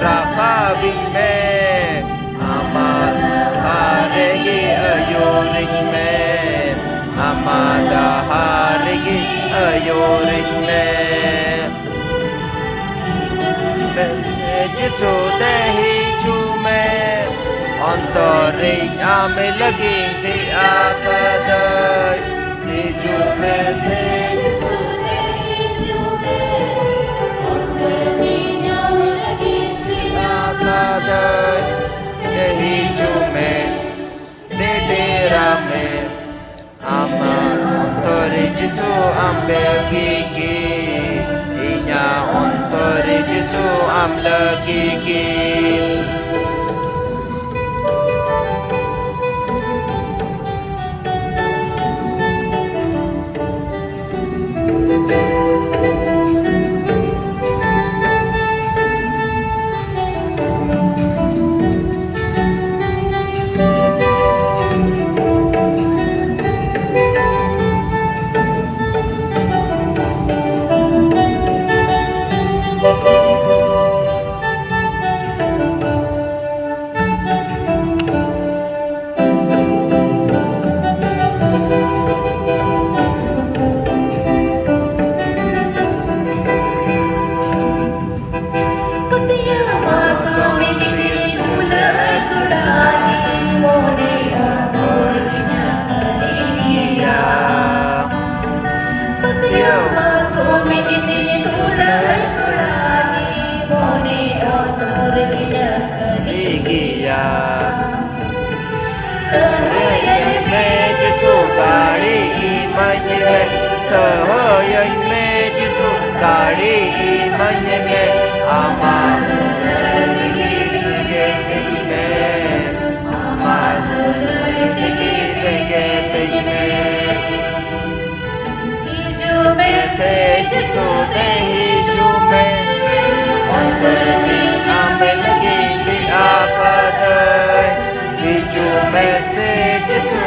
Rakabing me Amaharegi ayoring me Amadaharegi ayoring me Jisu dehi chume Antore ame lagi thi apadai Niju me se Jisu dehi chume Antore ame lagi thi apadai Dehi chume De dera me Amar Antore Jisu ambe gigi Inya Antore Jisu am lagi gigi Sahayan me Jisu dari imannya me amal me amal me hiju me se Jisu dehi jume antar di amal lagi di apadai hiju me se Jisu